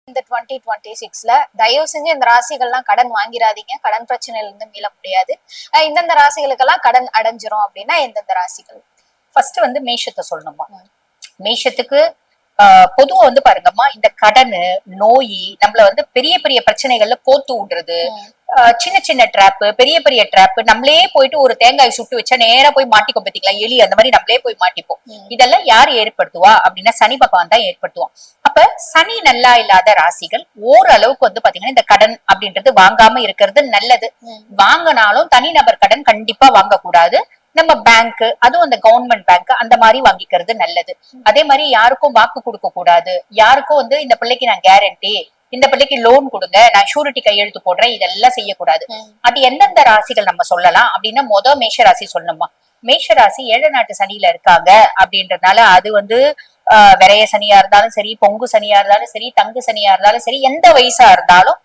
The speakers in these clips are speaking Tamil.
இந்த 2026ல தயவு செஞ்சு இந்த ராசிகள்லாம் கடன் வாங்கிடாதீங்க. கடன் பிரச்சனையில இருந்து மீள முடியாது. இந்தந்த ராசிகளுக்கெல்லாம் கடன் அடைஞ்சிரும் அப்படின்னா எந்தெந்த ராசிகள்? ஃபர்ஸ்ட் வந்து மேஷத்தை சொல்லணுமா. மேஷத்துக்கு பொதுவா வந்து பாருங்கம்மா, இந்த கடனு நோய் நம்மள வந்து பெரிய பெரிய பிரச்சனைகள்ல கோத்து விடுறது, சின்ன சின்ன டிராப், பெரிய பெரிய டிராப், நம்மளே போயிட்டு ஒரு தேங்காய் சுட்டு வச்சா நேரா போய் மாட்டிக்கும் பாத்தீங்களா, எலி அந்த மாதிரி நம்மளே போய் மாட்டிப்போம். இதெல்லாம் யார் ஏற்படுத்துவா அப்படின்னா சனி பகவான் தான் ஏற்படுத்துவான். அப்ப சனி நல்லா இல்லாத ராசிகள் ஓரளவுக்கு வந்து பாத்தீங்கன்னா இந்த கடன் அப்படின்றது வாங்காம இருக்கிறது நல்லது. வாங்கினாலும் தனிநபர் கடன் கண்டிப்பா வாங்கக்கூடாது. நம்ம பேங்க், அதுவும் அந்த கவர்மெண்ட் பேங்க் அந்த மாதிரி வாங்கிக்கிறது நல்லது. அதே மாதிரி யாருக்கும் வாக்கு கொடுக்க கூடாது. யாருக்கும் வந்து இந்த பிள்ளைக்கு நான் கேரண்டி, இந்த பிள்ளைக்கு லோன் கொடுங்க, நான் ஷூரிட்டி கையெழுத்து போடுறேன், இதெல்லாம் செய்யக்கூடாது. அது எந்தெந்த ராசிகள் நம்ம சொல்லலாம் அப்படின்னா மேஷ ராசி சொல்லணுமா. மேஷ ராசி 7 நாட்டு சனியில இருக்காங்க அப்படின்றதுனால அது வந்து விரைய சனியா இருந்தாலும் சரி, பொங்கு சனியா இருந்தாலும் சரி, தங்கு சனியா இருந்தாலும் சரி, எந்த வயசா இருந்தாலும்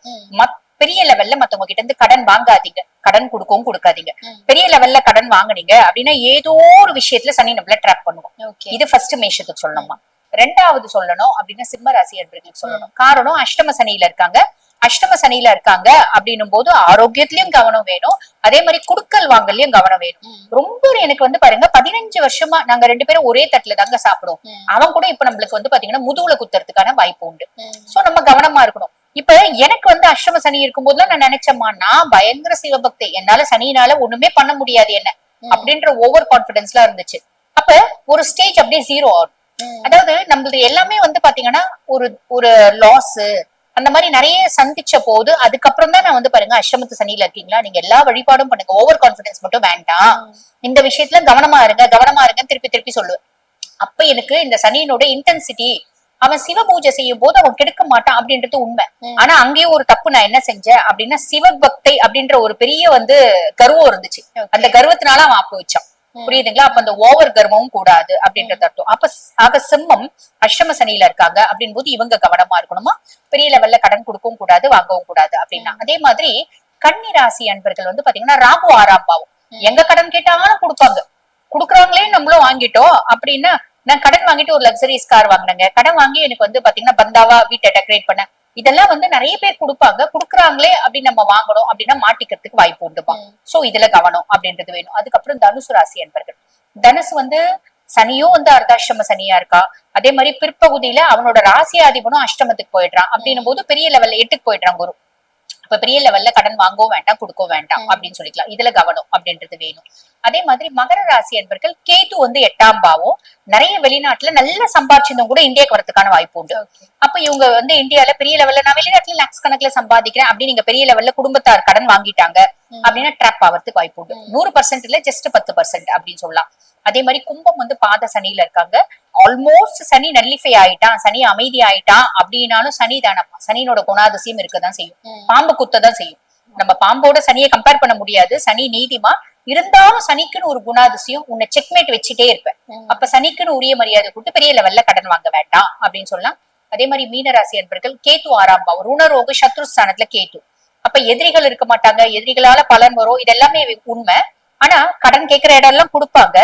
பெரிய லெவல்ல மத்தவங்க கிட்ட இருந்து கடன் வாங்காதீங்க. கடன் கொடுக்கவும் கொடுக்காதீங்க. பெரிய லெவல்ல கடன் வாங்குனீங்க அப்படின்னா ஏதோ ஒரு விஷயத்துல சனி நம்மள ட்ராப் பண்ணுவோம். இது ஃபர்ஸ்ட் மேஷத்துக்கு சொல்லணுமா. ரெண்டாவது சொல்லணும் அப்படின்னா சிம்ம ராசி என்பர்களுக்கு சொல்லணும். காரணம் அஷ்டம சனியில இருக்காங்க. அஷ்டம சனியில இருக்காங்க அப்படின்னும் போது ஆரோக்கியத்திலயும் கவனம் வேணும். அதே மாதிரி குடுக்கல் வாங்கலையும் கவனம் வேணும். ரொம்ப எனக்கு வந்து பாருங்க 15 வருஷமா நாங்க 2 பேரும் ஒரே தட்டுல தாங்க சாப்பிடுவோம். அவன் கூட இப்ப நம்மளுக்கு வந்து பாத்தீங்கன்னா முதுகுல குத்துறதுக்கான வாய்ப்பு உண்டு. சோ நம்ம கவனமா இருக்கணும். இப்ப எனக்கு வந்து அஷ்டம சனி இருக்கும் போதுலாம் நான் நினைச்சேம்மா, நான் பயங்கர சிவபக்தி, என்னால சனினால ஒண்ணுமே பண்ண முடியாது என்ன அப்படின்ற ஓவர் கான்பிடன்ஸ்லாம் இருந்துச்சு. அப்ப ஒரு ஸ்டேஜ் அப்படியே ஜீரோ ஆகும். அதாவது நம்மளது எல்லாமே வந்து பாத்தீங்கன்னா ஒரு ஒரு லாஸ் அந்த மாதிரி நிறைய சந்திச்ச போது அதுக்கப்புறம் தான் நான் வந்து பாருங்க அஷ்டமத்து சனியில இருக்கீங்களா, நீங்க எல்லா வழிபாடும் பண்ணுங்க, ஓவர் கான்பிடன்ஸ் மட்டும் வேண்டாம், இந்த விஷயத்துல கவனமா இருங்க திருப்பி திருப்பி சொல்லுவேன். அப்ப எனக்கு இந்த சனியினோட இன்டென்சிட்டி, அவன் சிவ பூஜை செய்யும் போது அவன் கெடுக்க மாட்டான் அப்படின்றது உண்மை. ஆனா அங்கேயும் ஒரு தப்பு நான் என்ன செஞ்சேன் அப்படின்னா சிவபக்தை அப்படின்ற ஒரு பெரிய வந்து கர்வம் இருந்துச்சு. அந்த கர்வத்தினால அவன் அப்ப வச்சான். புரியுதுங்களா. அப்ப அந்த ஓவர் கர்வமும் கூடாது அப்படின்றது அர்த்தம். அப்ப ஆக சிம்மம் அஷ்டம சனியில இருக்காங்க அப்படின் போது இவங்க கவனமா இருக்கணுமா. பெரிய லெவல்ல கடன் கொடுக்கவும் கூடாது, வாங்கவும் கூடாது அப்படின்னா. அதே மாதிரி கன்னி ராசி அன்பர்கள் வந்து பாத்தீங்கன்னா ராகு 6ஆம் பாவம். எங்க கடன் கேட்டாலும் கொடுப்பாங்க. குடுக்குறாங்களே நம்மளும் வாங்கிட்டோம் அப்படின்னா, நான் கடன் வாங்கிட்டு ஒரு லக்ஸரிஸ் கார் வாங்கினேங்க, கடன் வாங்கி எனக்கு வந்து பாத்தீங்கன்னா பந்தாவா வீட்டை டெக்கரேட் பண்ண, இதெல்லாம் வந்து நிறைய பேர் கொடுப்பாங்க. குடுக்குறாங்களே அப்படின்னு நம்ம வாங்கணும் அப்படின்னா மாட்டிக்கிறதுக்கு வாய்ப்பு உண்டுமா. சோ இதுல கவனம் அப்படின்றது வேணும். அதுக்கப்புறம் தனுசு ராசி என்பர்கள். தனுசு வந்து சனியும் வந்து அர்த்தாஷ்டம சனியா இருக்கா. அதே மாதிரி பிற்பகுதியில அவனோட ராசியாதிபனும் அஷ்டமத்துக்கு போயிடுறான் அப்படின்னும் போது பெரிய லெவல்ல 8க்கு போயிடுறான் குரு. இப்ப பெரிய லெவல்ல கடன் வாங்கவும் வேண்டாம், கொடுக்கவும் வேண்டாம் அப்படின்னு சொல்லிக்கலாம். இதுல கவனம் அப்படின்றது வேணும். அதே மாதிரி மகர ராசி என்பர்கள் கேது வந்து 8ஆம் பாவம். நிறைய வெளிநாட்டுல நல்லா சம்பாதிச்சிருந்தவங்க கூட இந்தியாவுக்கு வரதுக்கான வாய்ப்பு உண்டு. அப்ப இவங்க வந்து இந்தியால பெரிய லெவல்ல நான் வெளிநாட்டுல லாக்ஸ் கணக்குல சம்பாதிக்கிறேன் அப்படின்னு நீங்க பெரிய லெவல்ல குடும்பத்தார் கடன் வாங்கிட்டாங்க அப்படின்னா ட்ராப் ஆகிறதுக்கு வாய்ப்பு உண்டு. 100% இல்ல, ஜஸ்ட் 10% அப்படின்னு சொல்லலாம். அதே மாதிரி கும்பம் வந்து பாத சனியில இருக்காங்க. ஆல்மோஸ்ட் சனி நல்லிஃபை ஆயிட்டான், சனி அமைதி ஆயிட்டான் அப்படின்னாலும் சனி தானப்பா, சனியோட குணாதிசயம் இருக்கதான் செய்யும். பாம்பு குத்ததான் செய்யும். நம்ம பாம்போட சனியை கம்பேர் பண்ண முடியாது. சனி நீதிமா இருந்தாலும் சனிக்குன்னு ஒரு குணாதிசயம், உன்னை செக்மேட் வச்சுட்டே இருப்பேன். அப்ப சனிக்குன்னு உரிய மரியாதை கொடுத்து பெரிய லெவல்ல கடன் வாங்க வேண்டாம் அப்படின்னு சொல்லலாம். அதே மாதிரி மீனராசி என்பர்கள் கேத்து 6ஆம் பாவம். ருணரோக சத்ருஸ்தானத்துல கேத்து. அப்ப எதிரிகள் இருக்க மாட்டாங்க, எதிரிகளால பலன் வரும், இதெல்லாமே உண்மை. ஆனா கடன் கேட்கிற இடம் எல்லாம் கொடுப்பாங்க.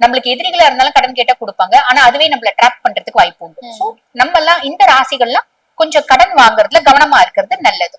நம்மளுக்கு எதிரிகளா இருந்தாலும் கடன் கேட்டா கொடுப்பாங்க. ஆனா அதுவே நம்மள ட்ராப் பண்றதுக்கு வாய்ப்பு உண்டு. சோ நம்ம எல்லாம் இந்த ராசிகள்லாம் கொஞ்சம் கடன் வாங்குறதுல கவனமா இருக்கிறது நல்லது.